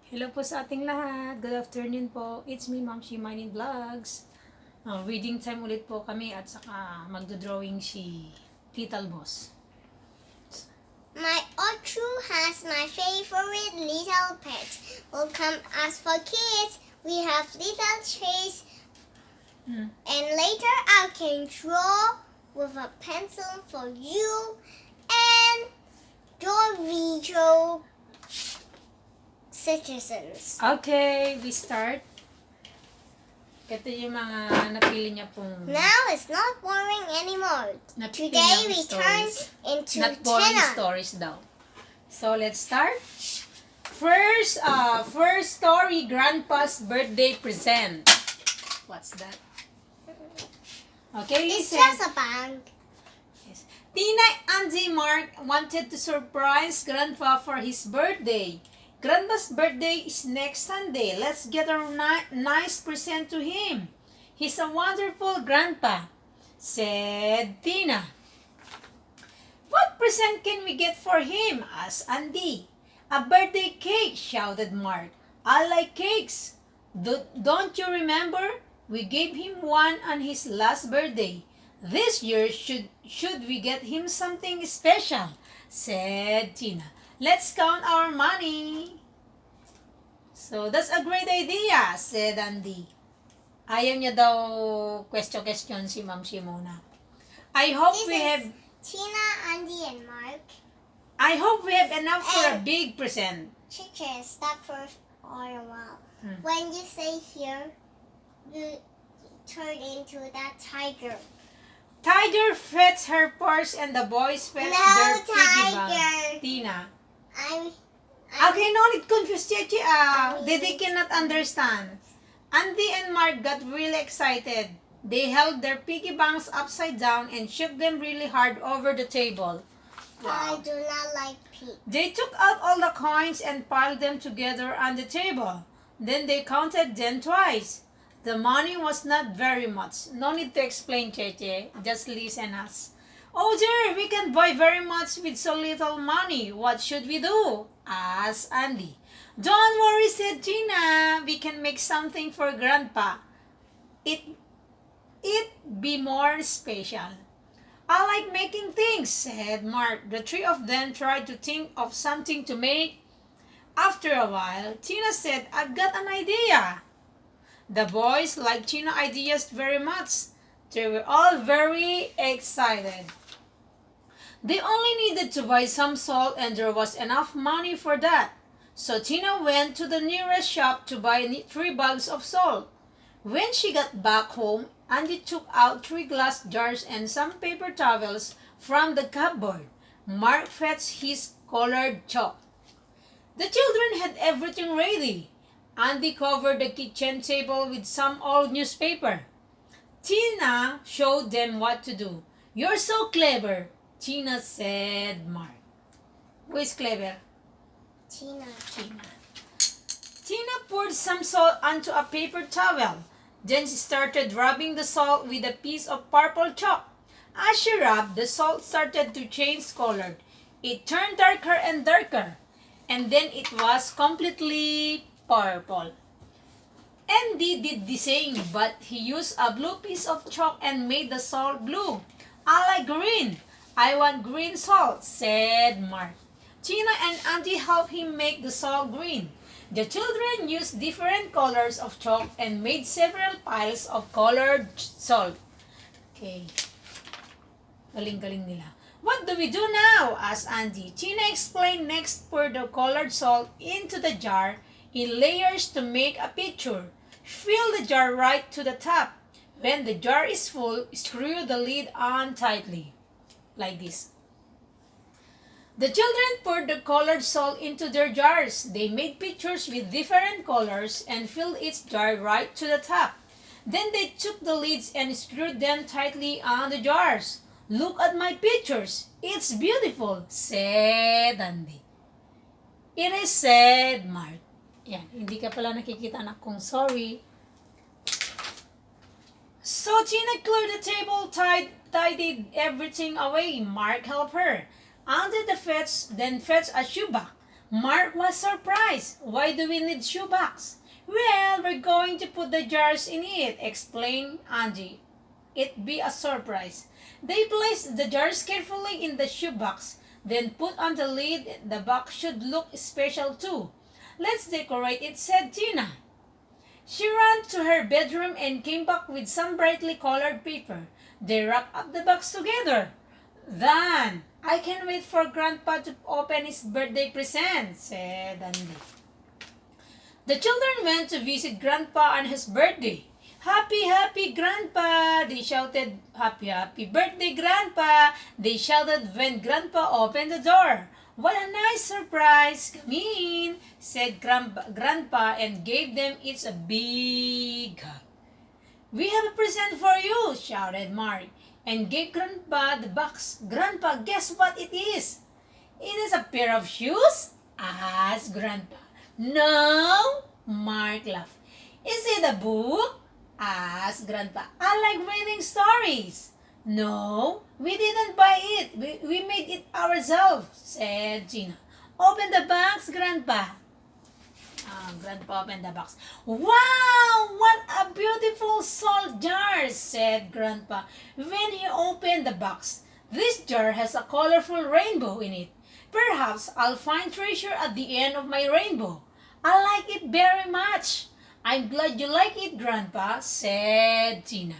Hello po sa ating lahat. Good afternoon po. It's me, Momshie, Mailyn Vlogs. Reading time ulit po kami at saka magdodrawing si Little Boss. My Ochu has my favorite little pet. Welcome as for kids. We have little trees. And later I can draw with a pencil for you and your video citizens. Okay, we start. Ito yung mga napili niya pong Now it's not boring anymore. napili Today niyang we turn stories. into Not boring Tenor. stories daw. So, let's start. First story, Grandpa's birthday present. What's that? Okay, It's listen. just a bank. Yes. Tina and Mark wanted to surprise Grandpa for his birthday. Grandpa's birthday is next Sunday. Let's get a nice present to him. He's a wonderful grandpa, said Tina. What present can we get for him? Asked Andy. A birthday cake, shouted Mark. I like cakes. Don't you remember? We gave him one on his last birthday. This year, should we get him something special? Said Tina. Let's count our money. So, that's a great idea, said Andy. Ayaw niya daw question si Momshie muna. I hope we have Tina, Andy, and Mark. I hope we have enough for a big present. Chicken, stop for a while. When you say here, you turn into that tiger. Tiger fets her purse and the boys fetch No, their piggy bank. tiger. Tina. I'm Okay, no need confused, Chechi. They cannot understand. Andy and Mark got really excited. They held their piggy banks upside down and shook them really hard over the table. I do not like pig. They took out all the coins and piled them together on the table. Then they counted them twice. The money was not very much. No need to explain, Cheche. Just listen us. Oh dear, we can't buy very much with so little money. What should we do? Asked Andy. Don't worry, said Tina. We can make something for Grandpa. It be more special. I like making things, said Mark. The three of them tried to think of something to make. After a while, Tina said, I've got an idea. The boys liked Tina ideas very much. They were all very excited. They only needed to buy some salt and there was enough money for that. So Tina went to the nearest shop to buy 3 bags of salt. When she got back home, Andy took out 3 glass jars and some paper towels from the cupboard. Mark fetched his colored chalk. The children had everything ready. Andy covered the kitchen table with some old newspaper. Tina showed them what to do. You're so clever, Tina said Mark. Who is clever? Tina. Tina poured some salt onto a paper towel. Then she started rubbing the salt with a piece of purple chalk. As she rubbed, the salt started to change color. It turned darker and darker, and then it was completely purple. Andy did the same, but he used a blue piece of chalk and made the salt blue. I like green. I want green salt, said Mark. Tina and Andy helped him make the salt green. The children used different colors of chalk and made several piles of colored salt. Okay. Galing-galing nila. What do we do now? Asked Andy. Tina explained next pour the colored salt into the jar in layers to make a picture. Fill the jar right to the top. When the jar is full, screw the lid on tightly. Like this. The children poured the colored salt into their jars. They made pictures with different colors and filled each jar right to the top. Then they took the lids and screwed them tightly on the jars. Look at my pictures. It's beautiful, said Andy. It is, said Mark. Yan, hindi ka pala nakikita, anak kong, sorry. So Tina cleared the table, tidied everything away. Mark helped her. Andy then fetched a shoe bag. Mark was surprised. Why do we need shoebox? Well, we're going to put the jars in it, explained Angie. It'd be a surprise. They placed the jars carefully in the shoebox, then put on the lid. The box should look special too. Let's decorate it, said Tina. She ran to her bedroom and came back with some brightly colored paper. They wrapped up the box together. Then, I can't wait for Grandpa to open his birthday present, said Andy. The children went to visit Grandpa on his birthday. Happy, happy Grandpa! They shouted. Happy, happy birthday, Grandpa! They shouted when Grandpa opened the door. What a nice surprise! Come in, said Grandpa and gave them each a big hug. We have a present for you, shouted Mark, and gave Grandpa the box. Grandpa, guess what it is? It is a pair of shoes? Asked Grandpa. No, Mark laughed. Is it a book? Asked Grandpa. I like reading stories. No, we didn't buy it. We made it ourselves, said Gina. Open the box, Grandpa. Grandpa opened the box. Wow, what a beautiful salt jar, said Grandpa when he opened the box. This jar has a colorful rainbow in it. Perhaps I'll find treasure at the end of my rainbow. I like it very much. I'm glad you like it, Grandpa, said Tina.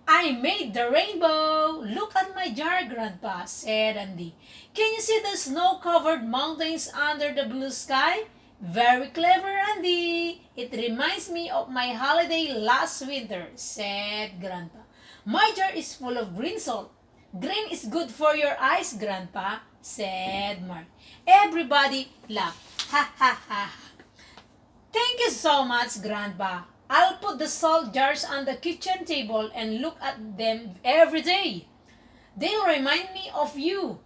I made the rainbow. Look at my jar, Grandpa, said Andy. Can you see the snow-covered mountains under the blue sky? Very clever, Andy. It reminds me of my holiday last winter, said Grandpa. My jar is full of green salt. Green is good for your eyes, Grandpa, said Mark. Everybody laughed. Ha ha ha. Thank you so much, Grandpa. I'll put the salt jars on the kitchen table and look at them every day. They'll remind me of you.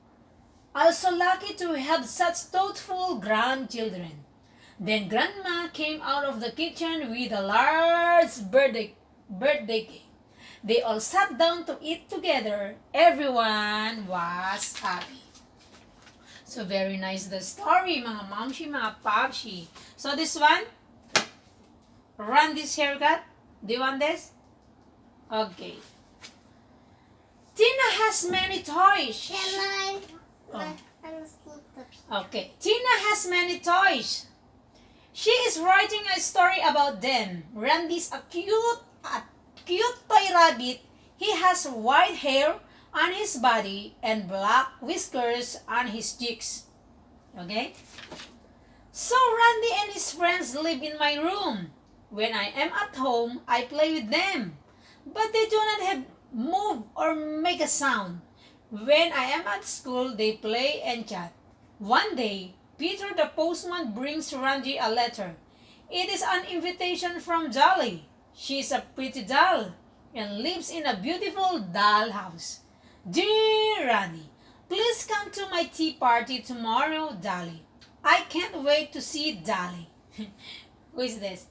I'm so lucky to have such thoughtful grandchildren. Then Grandma came out of the kitchen with a large birthday cake. They all sat down to eat together. Everyone was happy. So very nice the story, mga Momshie, mga Popshie. So this one, Randy's haircut. Do you want this? Okay. Tina has many toys. Okay. Tina has many toys. She is writing a story about them. Randy's a cute toy rabbit. He has white hair on his body and black whiskers on his cheeks. Okay? So Randy and his friends live in my room. When I am at home, I play with them. But they do not move or make a sound. When I am at school, they play and chat. One day, Peter the postman brings Randy a letter. It is an invitation from Dolly. She is a pretty doll and lives in a beautiful doll house. Dear Randy, please come to my tea party tomorrow, Dolly. I can't wait to see Dolly. Who is this?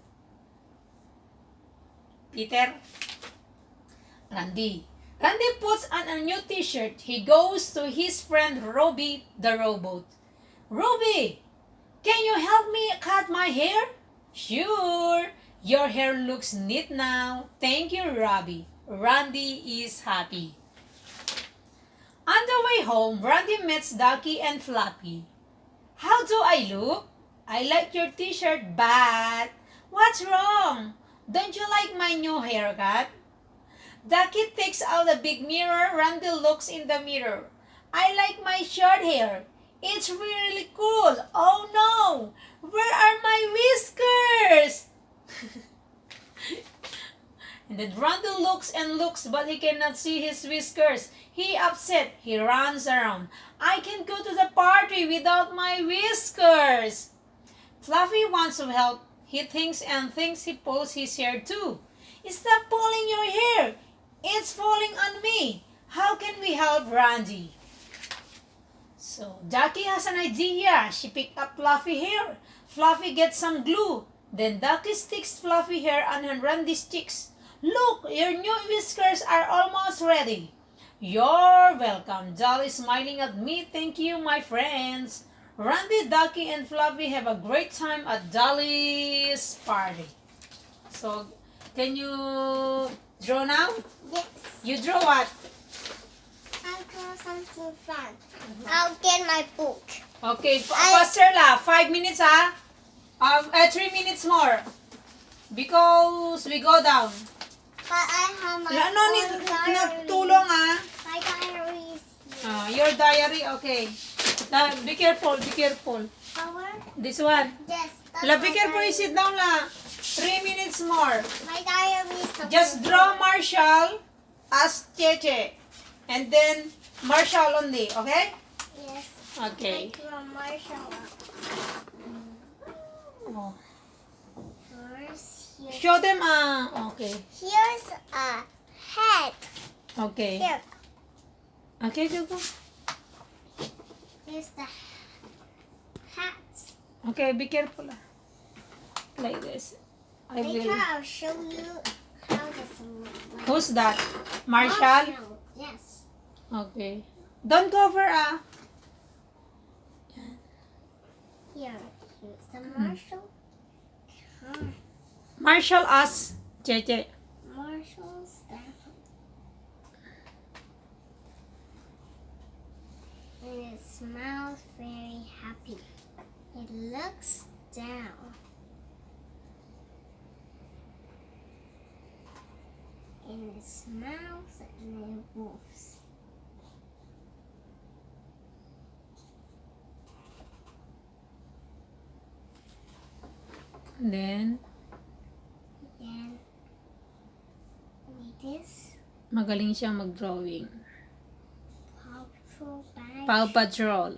Peter? Randy. Randy puts on a new t-shirt. He goes to his friend Robbie the robot. Robbie, can you help me cut my hair? Sure. Your hair looks neat now. Thank you, Robbie. Randy is happy. On the way home, Randy meets Ducky and Fluffy. How do I look? I like your t-shirt, but what's wrong? Don't you like my new haircut? Ducky takes out a big mirror. Randy looks in the mirror. I like my short hair. It's really cool. Oh no! Where are my whiskers? And then Randy looks and looks, but he cannot see his whiskers. He upset. He runs around. I can't go to the party without my whiskers. Fluffy wants to help. He thinks and thinks. He pulls his hair too. Stop pulling your hair. It's falling on me. How can we help Randy? So Ducky has an idea. She picked up Fluffy hair. Fluffy gets some glue. Then Ducky sticks Fluffy hair on Randy's cheeks. Look, your new whiskers are almost ready. You're welcome. Dolly smiling at me. Thank you, my friends. Randy, Ducky, and Fluffy have a great time at Dolly's party. So, can you draw now? Yes. You draw what? I'll draw something fun. I'll get my book. Okay, faster la. 5 minutes 3 minutes more. Because we go down. But I have my No need own diary. nagtulong My diary is here. your diary, okay. Be careful, be careful. Power? This one. Yes. That's La, my be careful, you diary. sit down la. 3 minutes more. My diary is something. Just draw Marshall as 𝙤𝙤. And then Marshall only, okay? Yes. Okay. I draw Marshall. Oh. First, here. Show them, okay. Here's a head. Okay. Here. Okay, go. Here's the hat. Okay, be careful. Like this. I Later, will. I'll show you how this looks like. Who's that? Marshall? Yes. Okay. Don't cover, Here. Here's the Marshall. Marshall as 𝙤𝙤. Marshall's down. And it smiles very happy. It looks down. And it smiles and it moves. Then, Then, with this, magaling siya mag-drawing. Paw Patrol badge. Paw Patrol.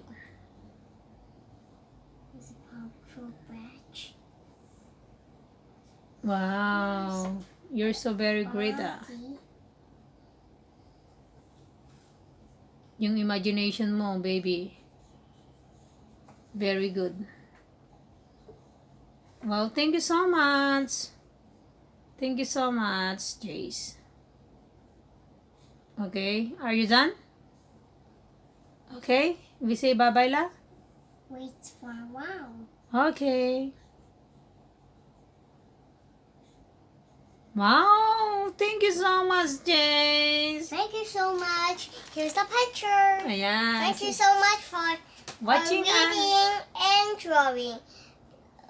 There's a Paw Patrol badge. Wow. You're so very great, Doggy. Yung imagination mo, baby. Very good. Wow, thank you so much. Thank you so much, Jace. Okay, are you done? Okay, we say bye-bye la? Wait for a while. Okay. Wow, thank you so much, Jace. Thank you so much. Here's the picture. Ayan. Thank you so much for Watching reading and drawing.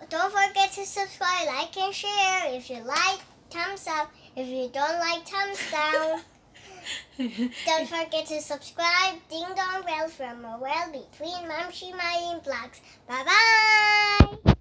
Don't forget to subscribe, like, and share. If you like, thumbs up. If you don't like, thumbs down. Don't forget to subscribe. Ding dong bell from a well between Momshie, Mailyn vlogs. Bye bye.